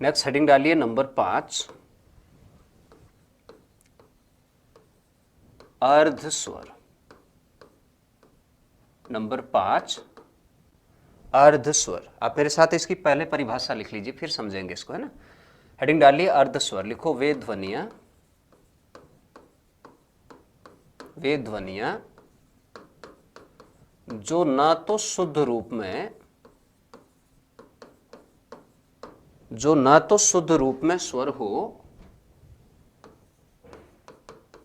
Next heading डालिए number 5, अर्ध स्वर। नंबर 5, अर्ध स्वर। आप मेरे साथ इसकी पहले परिभाषा लिख लीजिए, फिर समझेंगे इसको, है ना। हेडिंग डालिए अर्ध स्वर। लिखो वे ध्वनियां, वे ध्वनियां जो ना तो शुद्ध रूप में, जो ना तो शुद्ध रूप में स्वर हो,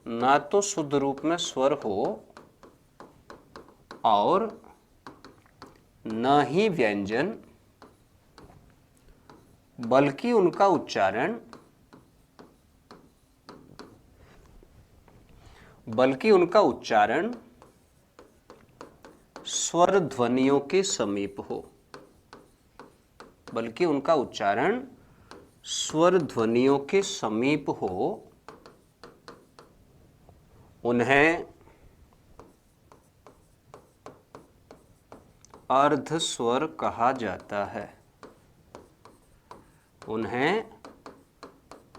ना तो शुद्ध रूप में स्वर हो और न ही व्यंजन, बल्कि उनका उच्चारण, बल्कि उनका उच्चारण स्वर ध्वनियों के समीप हो, बल्कि उनका उच्चारण स्वर ध्वनियों के समीप हो, उन्हें अर्ध स्वर कहा जाता है, उन्हें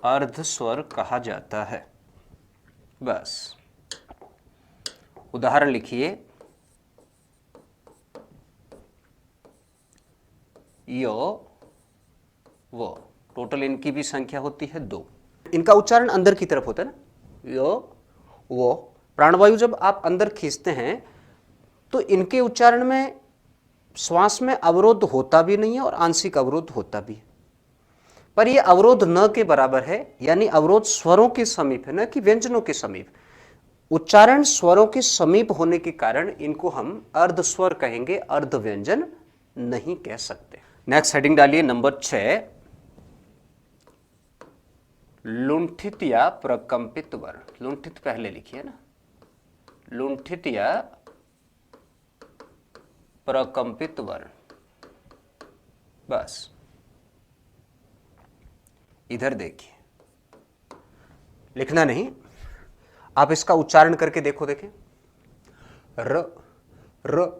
अर्ध स्वर कहा जाता है। बस उदाहरण लिखिए। यो वो, टोटल इनकी भी संख्या होती है 2। इनका उच्चारण अंदर की तरफ होता है ना, यो वो। प्राणवायु जब आप अंदर खींचते हैं तो इनके उच्चारण में श्वास में अवरोध होता भी नहीं है और आंशिक अवरोध होता भी है, पर यह अवरोध न के बराबर है, यानी अवरोध स्वरों के समीप है, न कि व्यंजनों के समीप। उच्चारण स्वरों के समीप होने के कारण इनको हम अर्ध स्वर कहेंगे, अर्ध व्यंजन नहीं कह सकते। नेक्स्ट हेडिंग डालिए नंबर 6, लुंठित या प्रकंपित वर्ण। लुंठित पहले लिखिए ना, लुंठित या प्रकंपित वर्ण। बस इधर देखिए, लिखना नहीं, आप इसका उच्चारण करके देखो। देखें र र,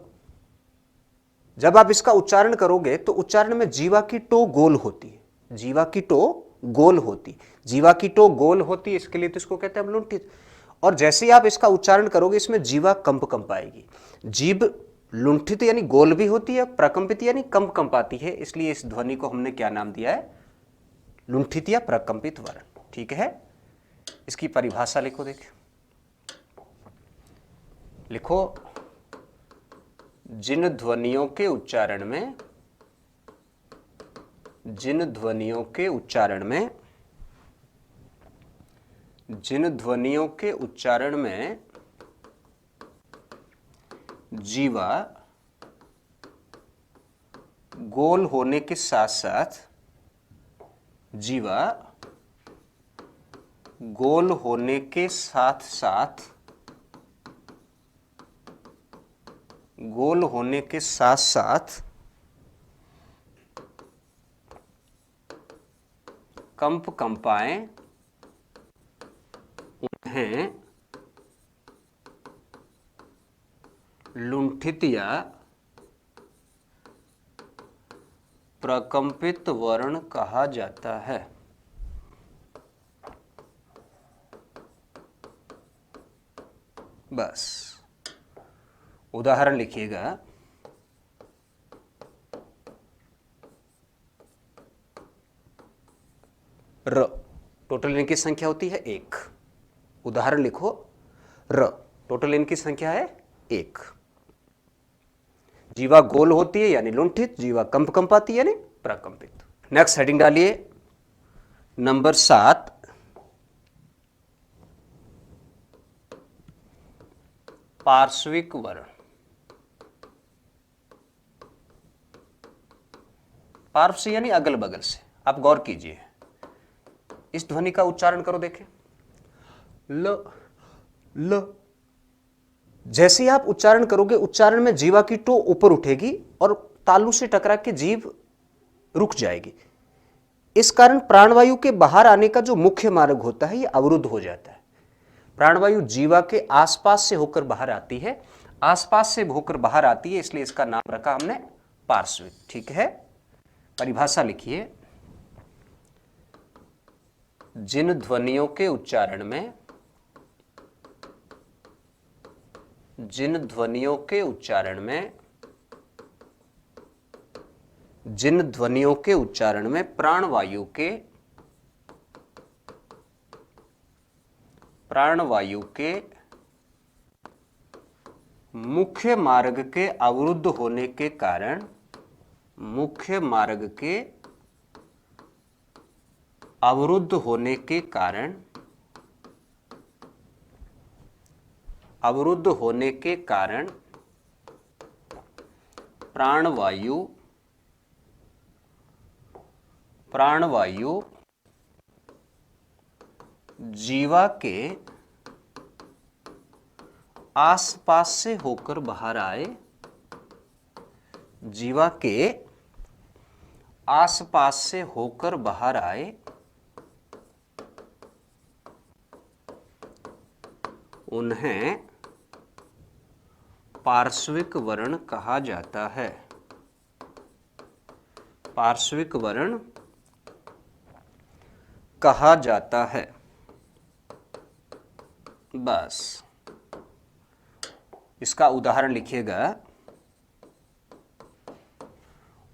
जब आप इसका उच्चारण करोगे तो उच्चारण में जीवा की टो गोल होती है, जीवा की टो गोल होती, जीवा की टो गोल होती है, इसके लिए तो इसको कहते हैं हम लुंठित। और जैसे ही आप इसका उच्चारण करोगे इसमें जीवा कंप कंपाएगी। जीभ लुंठित यानी गोल भी होती है, प्रकंपित यानी कंप कंपाती है, इसलिए इस ध्वनि को हमने क्या नाम दिया है, लुंठित या प्रकंपित वर्ण। ठीक है, इसकी परिभाषा लिखो। देखिए लिखो, जिन ध्वनियों के उच्चारण में, जिन ध्वनियों के उच्चारण में, जिन ध्वनियों के उच्चारण में जीवा गोल होने के साथ साथ, जीवा गोल होने के साथ साथ, गोल होने के साथ साथ कंप कंपाएं, उन्हें लुंठित या प्रकंपित वर्ण कहा जाता है। बस उदाहरण लिखिएगा। र, टोटल इनकी संख्या होती है 1। उदाहरण लिखो, र, टोटल इनकी संख्या है 1। जीवा गोल होती है यानी लुंठित, जीवा कंप कंपाती है यानी प्रकंपित। नेक्स्ट हेडिंग डालिए नंबर 7, पार्श्विक वर्ण। पार्श्व से यानी अगल बगल से। आप गौर कीजिए, इस ध्वनि का उच्चारण करो। देखें ल, ल, जैसे ही आप उच्चारण करोगे उच्चारण में जीवा की टो ऊपर उठेगी और तालू से टकरा के जीभ रुक जाएगी। इस कारण प्राणवायु के बाहर आने का जो मुख्य मार्ग होता है यह अवरुद्ध हो जाता है। प्राणवायु जीवा के आसपास से होकर बाहर आती है, आसपास से होकर बाहर आती है, इसलिए इसका नाम रखा हमने पार्श्विक। ठीक है, परिभाषा लिखिए। जिन ध्वनियों के उच्चारण में जिन ध्वनियों के उच्चारण में जिन ध्वनियों के उच्चारण में प्राणवायु के मुख्य मार्ग के अवरुद्ध होने के कारण प्राणवायु जीवा के आसपास से होकर बाहर आए, जीवा के आसपास से होकर बाहर आए, उन्हें पार्श्विक वर्ण कहा जाता है। पार्श्विक वर्ण कहा जाता है। बस इसका उदाहरण लिखिएगा।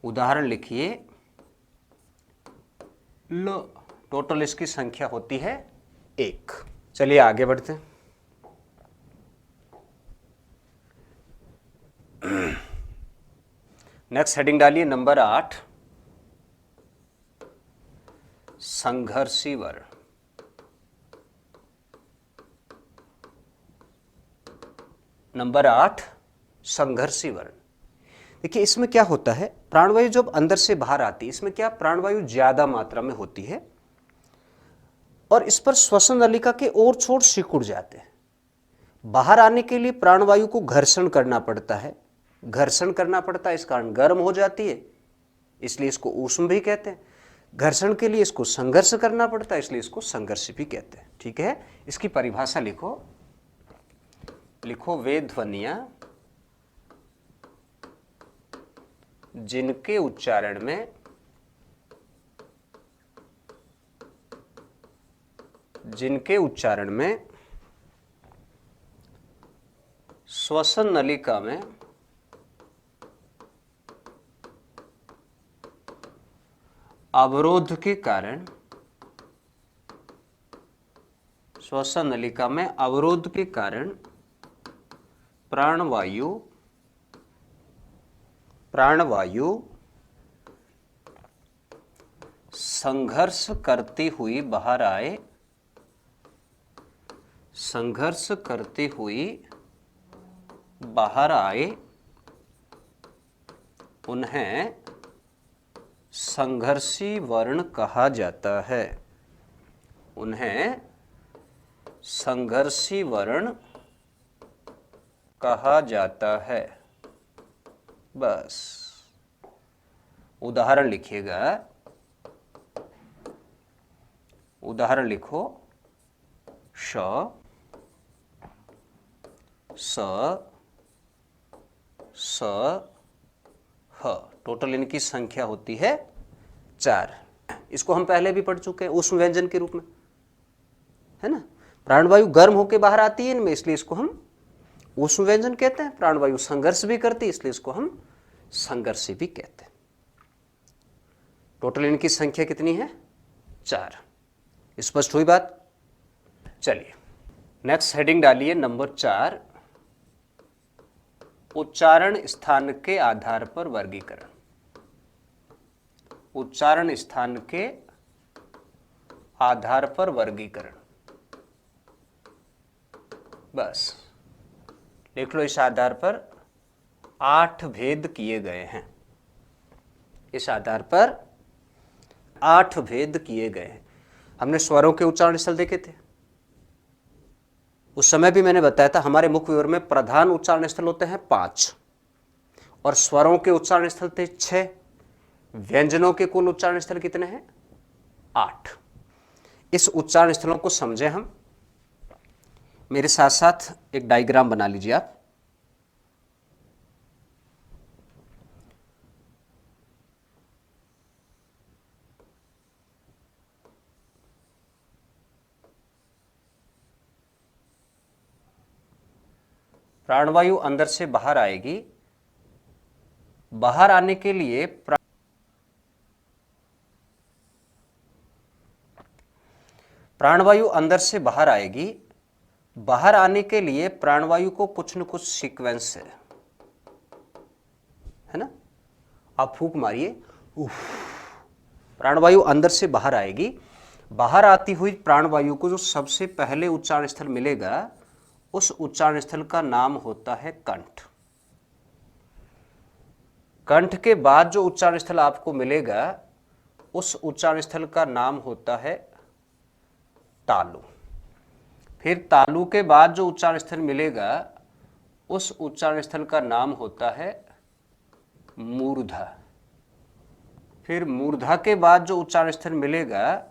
उदाहरण लिखिए, लो टोटल इसकी संख्या होती है 1। चलिए आगे बढ़ते हैं। नेक्स्ट हेडिंग डालिए नंबर 8, संघर्षी वर्ण। नंबर 8, संघर्षी वर्ण। देखिए इसमें क्या होता है, प्राणवायु जब अंदर से बाहर आती है, इसमें क्या प्राणवायु ज्यादा मात्रा में होती है और इस पर श्वसन नलिका के और छोर सिकुड़ जाते हैं। बाहर आने के लिए प्राणवायु को घर्षण करना पड़ता है, इस कारण गर्म हो जाती है, इसलिए इसको ऊष्म भी कहते हैं। घर्षण के लिए इसको संघर्ष करना पड़ता है, इसलिए इसको संघर्ष भी कहते हैं। ठीक है, इसकी परिभाषा लिखो। वे ध्वनियां जिनके उच्चारण में श्वसन नलिका में अवरोध के कारण प्राणवायु संघर्ष करती हुई बाहर आए, उन्हें संघर्षी वर्ण कहा जाता है। बस उदाहरण लिखिएगा। उदाहरण लिखो, श, स, स, ह। टोटल इनकी संख्या होती है 4। इसको हम पहले भी पढ़ चुके हैं ऊष्म व्यंजन के रूप में, है ना। प्राणवायु गर्म होकर बाहर आती है इनमें, इसलिए इसको हम ऊष्म व्यंजन कहते हैं। प्राणवायु संघर्ष भी करती है, इसलिए इसको हम संघर्षी भी कहते हैं। टोटल इनकी संख्या कितनी है? 4। स्पष्ट हुई बात? चलिए नेक्स्ट हेडिंग डालिए नंबर 4, उच्चारण स्थान के आधार पर वर्गीकरण। उच्चारण स्थान के आधार पर वर्गीकरण। बस लिख लो, इस आधार पर 8 भेद किए गए हैं। इस आधार पर 8 भेद किए गए हैं। हमने स्वरों के उच्चारण स्थल देखे थे, उस समय भी मैंने बताया था हमारे मुख विवर में प्रधान उच्चारण स्थल होते हैं 5 और स्वरों के उच्चारण स्थल थे 6। व्यंजनों के कुल उच्चारण स्थल कितने हैं? 8। इस उच्चारण स्थलों को समझें हम। मेरे साथ साथ एक डायग्राम बना लीजिए आप। प्राणवायु अंदर से बाहर आएगी, बाहर आने के लिए प्राणवायु अंदर से बाहर आएगी, बाहर आने के लिए प्राणवायु को कुछ न कुछ सीक्वेंस है ना। आप फूंक मारिए, प्राणवायु अंदर से बाहर आएगी, बाहर आती हुई प्राणवायु को जो सबसे पहले उच्चारण स्थल मिलेगा, उस उच्चारण स्थल का नाम होता है कंठ। कंठ के बाद जो उच्चारण स्थल आपको मिलेगा, उस उच्चारण स्थल का नाम होता है तालु। फिर तालु के बाद जो उच्चारण स्थल मिलेगा, उस उच्चारण स्थल का नाम होता है मूर्धा। फिर मूर्धा के बाद जो उच्चारण स्थल मिलेगा,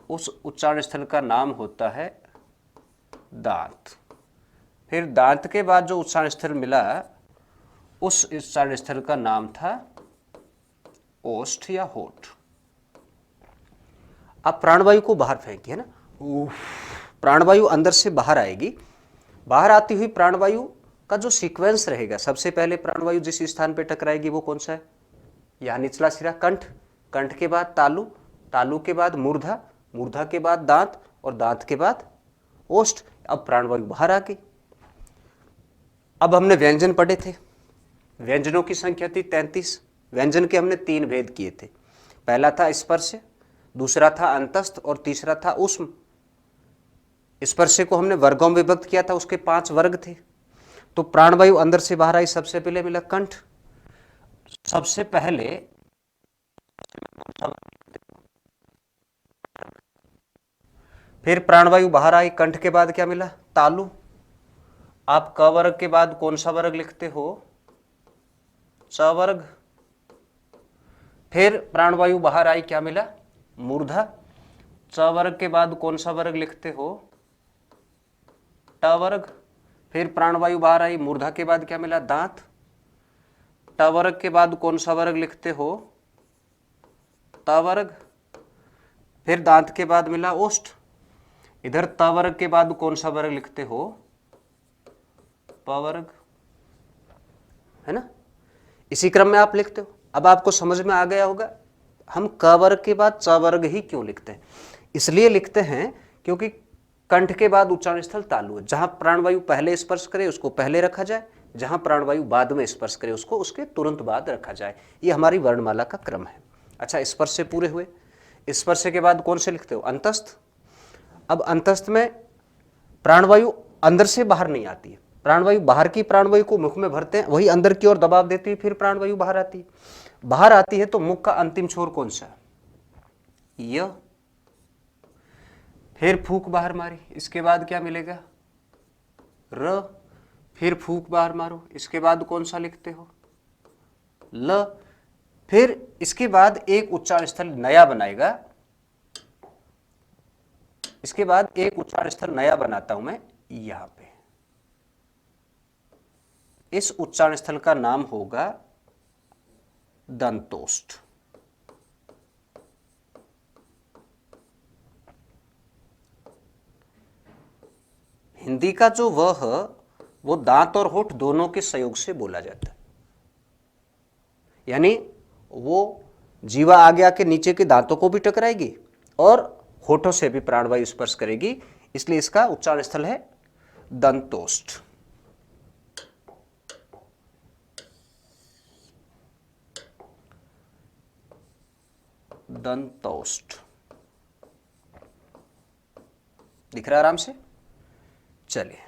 उस उच्चारण स्थल का नाम होता है दांत। फिर दांत के बाद जो उच्चारण स्थल मिला, उस उच्चारण स्थल का नाम था ओष्ठ या होठ। आप प्राणवायु को बाहर फेंकिए ना, प्राणवायु अंदर से बाहर आएगी, बाहर आती हुई प्राणवायु का जो सीक्वेंस रहेगा, सबसे पहले प्राणवायु जिस स्थान पे टकराएगी वो कौन सा है, यहाँ निचला सिरा कंठ, कंठ के बाद तालु, तालु के बाद मूर्धा, मूर्धा के बाद दांत और दांत के बाद ओष्ठ। अब प्राणवायु बाहर आ गई। अब हमने व्यंजन पढ़े थे, व्यंजनों की संख्या थी 33। व्यंजन के हमने 3 भेद किए थे, पहला था स्पर्श, दूसरा था अंतस्थ और तीसरा था ऊष्म। स्पर्श को हमने वर्गों में विभक्त किया था, उसके 5 वर्ग थे। तो प्राणवायु अंदर से बाहर आई, सबसे पहले मिला कंठ। सबसे पहले फिर प्राणवायु बाहर आई, कंठ के बाद क्या मिला, तालु। आप क वर्ग के बाद कौन सा वर्ग लिखते हो, च वर्ग। फिर प्राणवायु बाहर आई, क्या मिला, मूर्धा। च वर्ग के बाद कौन सा वर्ग लिखते हो, ट वर्ग। फिर प्राणवायु बाहर आई, मूर्धा के बाद क्या मिला, दांत। ट वर्ग के बाद कौन सा वर्ग लिखते हो, त वर्ग। फिर दांत के बाद मिला ओष्ठ। इधर त वर्ग के बाद कौन सा वर्ग लिखते हो, प वर्ग, है ना। इसी क्रम में आप लिखते हो। अब आपको समझ में आ गया होगा हम क वर्ग के बाद च वर्ग ही क्यों लिखते हैं। इसलिए लिखते हैं क्योंकि कंठ के बाद उच्चारण स्थल तालु है, जहां प्राणवायु पहले स्पर्श करे उसको पहले रखा जाए, जहां प्राणवायु बाद में स्पर्श करे उसको उसके तुरंत बाद रखा जाए। ये हमारी वर्णमाला का क्रम है। अच्छा, स्पर्श से पूरे हुए। स्पर्श के बाद कौन से लिखते हो, अंतस्थ। अब अंतस्थ में प्राणवायु अंदर से बाहर नहीं आती है, प्राणवायु बाहर की प्राणवायु को मुख में भरते हैं, वही अंदर की ओर दबाव देती है, फिर प्राणवायु बाहर आती है। बाहर आती है तो मुख का अंतिम छोर कौन सा, य। फिर फूंक बाहर मारी, इसके बाद क्या मिलेगा, र। फिर फूंक बाहर मारो, इसके बाद कौन सा लिखते हो, ल। फिर इसके बाद एक उच्चारण स्थल नया बनाएगा, इसके बाद एक उच्चारण स्थल नया बनाता हूं मैं यहां पे। इस उच्चारण स्थल का नाम होगा दंतोष्ठ। हिंदी का जो वह वो दांत और होठ दोनों के संयोग से बोला जाता है, यानी वो जीवा आगे आके नीचे के दांतों को भी टकराएगी और होठों से भी प्राणवायु स्पर्श करेगी, इसलिए इसका उच्चारण स्थल है दंतोष्ठ। दंतोष्ठ दिख रहा है आराम से। चलिए,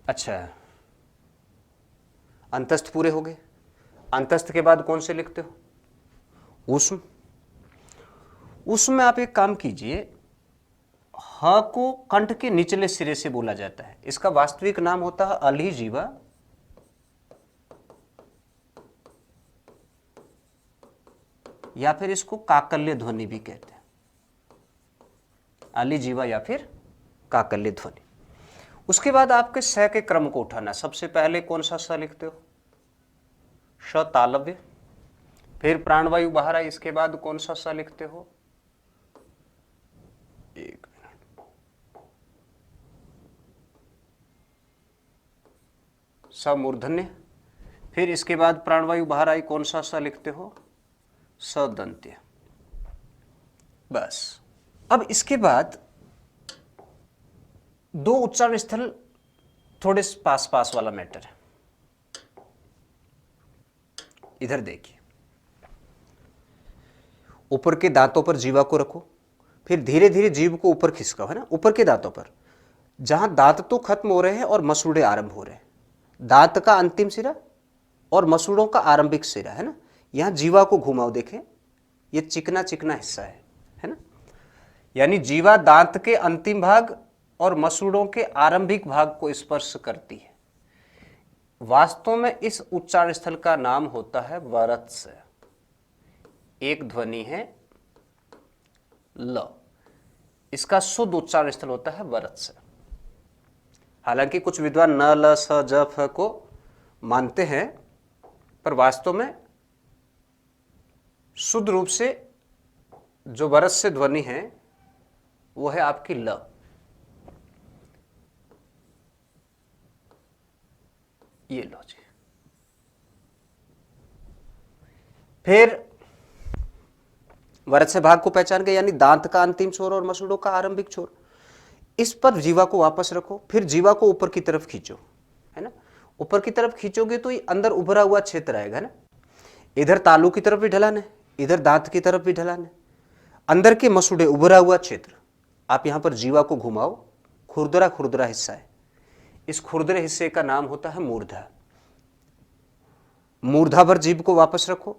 अच्छा, अंतस्थ पूरे हो गए। अंतस्थ के बाद कौन से लिखते हो, ऊष्म। ऊष्म में आप एक काम कीजिए, ह को कंठ के निचले सिरे से बोला जाता है, इसका वास्तविक नाम होता है अलिजीवा, या फिर इसको काकल्य ध्वनि भी कहते हैं, अलिजीवा या फिर काकल्य ध्वनि। उसके बाद आपके स के क्रम को उठाना, सबसे पहले कौन सा स लिखते हो, श तालव्य। फिर प्राणवायु बाहर आई, इसके बाद कौन सा स लिखते हो, एक मिनट, समूर्धन्य। फिर इसके बाद प्राणवायु बाहर आई, कौन सा सा लिखते हो? सदंत्य। बस। अब इसके बाद दो उच्चारण स्थल थोड़े पास पास वाला मैटर है। इधर देखिए, ऊपर के दांतों पर जीवा को रखो, फिर धीरे धीरे जीभ को ऊपर खिसकाओ, है ना, ऊपर के दांतों पर, जहां दांत तो खत्म हो रहे हैं और मसूड़े आरंभ हो रहे हैं। दांत का अंतिम सिरा और मसूड़ों का आरंभिक सिरा, है ना, यहां जीवा को घुमाओ, देखें ये चिकना चिकना हिस्सा है ना, यानी जीवा दांत के अंतिम भाग और मसूड़ों के आरंभिक भाग को स्पर्श करती है। वास्तव में इस उच्चारण स्थल का नाम होता है वरत्स। एक ध्वनि है ल, इसका शुद्ध उच्चारण स्थल होता है वरत्स। हालांकि कुछ विद्वान न, ल, स, ज, फ को मानते हैं, पर वास्तव में शुद्ध रूप से जो वरस से ध्वनि है वो है आपकी ल। ये लो जी। फिर वरस से भाग को पहचान गए, यानी दांत का अंतिम छोर और मसूड़ों का आरंभिक छोर। इस पर जीवा को वापस रखो, फिर जीवा को ऊपर की तरफ खींचो, है ना। ऊपर की तरफ खींचोगे तो ये अंदर उभरा हुआ क्षेत्र आएगा ना। इधर तालू की तरफ भी ढलान है, इधर दांत की तरफ भी ढलान है। अंदर के मसूड़े, उभरा हुआ क्षेत्र, आप यहां पर जीवा को घुमाओ, खुरदरा खुरदरा हिस्सा है। इस खुरदरे हिस्से का नाम होता है मूर्धा। मूर्धा पर जीभ को वापस रखो,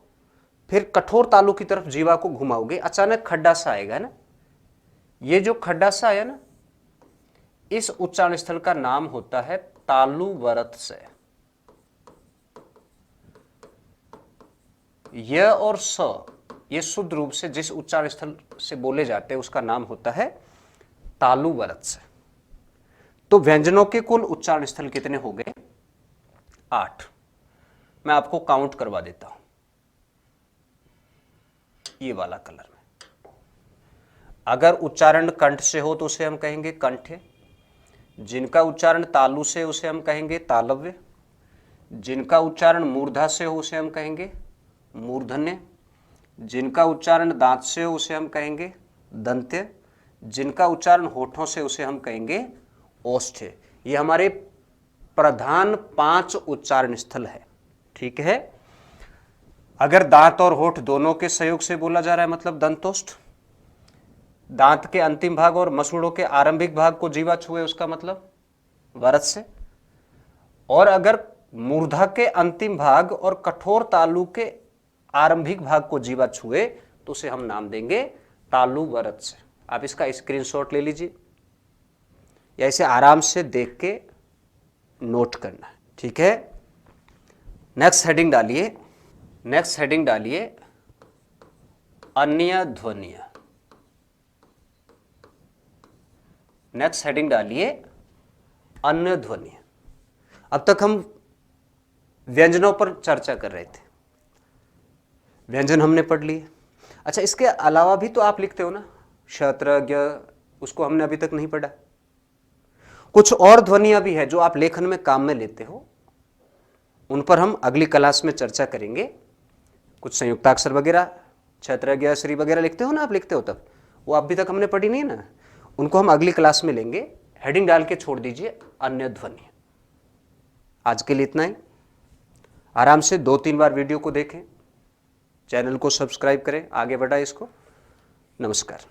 फिर कठोर तालू की तरफ जीवा को घुमाओगे, अचानक खड्डा सा आएगा ना। ये जो खड्डा सा आया ना, इस उच्चारण स्थल का नाम होता है तालु वरत्स। य और स ये शुद्ध रूप से जिस उच्चारण स्थल से बोले जाते हैं उसका नाम होता है तालु वरत्स। तो व्यंजनों के कुल उच्चारण स्थल कितने हो गए? 8। मैं आपको काउंट करवा देता हूं, ये वाला कलर में। अगर उच्चारण कंठ से हो तो उसे हम कहेंगे कंठ्य, जिनका उच्चारण तालु से उसे हम कहेंगे तालव्य, जिनका उच्चारण मूर्धा से हो उसे हम कहेंगे मूर्धन्य, जिनका उच्चारण दांत से हो उसे हम कहेंगे दंत्य, जिनका उच्चारण होठों से उसे हम कहेंगे ओष्ठ्य। ये हमारे प्रधान 5 उच्चारण स्थल है, ठीक है। अगर दांत और होठ दोनों के सहयोग से बोला जा रहा है मतलब दंतोष्ठ, दांत के अंतिम भाग और मसूड़ों के आरंभिक भाग को जीवा छुए उसका मतलब वरस से, और अगर मूर्धा के अंतिम भाग और कठोर तालु के आरंभिक भाग को जीवा छुए तो उसे हम नाम देंगे तालु वरस से। आप इसका स्क्रीनशॉट ले लीजिए या इसे आराम से देख के नोट करना है, ठीक है। नेक्स्ट हेडिंग डालिए, नेक्स्ट हेडिंग डालिए अन्य ध्वनियां। नेक्स्ट हेडिंग डालिए अन्य ध्वनियां। अब तक हम व्यंजनों पर चर्चा कर रहे थे, व्यंजन हमने पढ़ लिए। अच्छा, इसके अलावा भी तो आप लिखते हो ना, क्षत्रज्ञ, उसको हमने अभी तक नहीं पढ़ा। कुछ और ध्वनियां भी है जो आप लेखन में काम में लेते हो, उन पर हम अगली क्लास में चर्चा करेंगे। कुछ संयुक्ताक्षर वगैरह, क्षत्रज्ञ, श्री वगैरह लिखते हो ना, आप लिखते हो तब, वो अभी तक हमने पढ़ी नहीं है ना, उनको हम अगली क्लास में लेंगे। हेडिंग डाल के छोड़ दीजिए अन्य ध्वनि। आज के लिए इतना ही। आराम से 2-3 बार वीडियो को देखें, चैनल को सब्सक्राइब करें, आगे बढ़ाएं इसको। नमस्कार।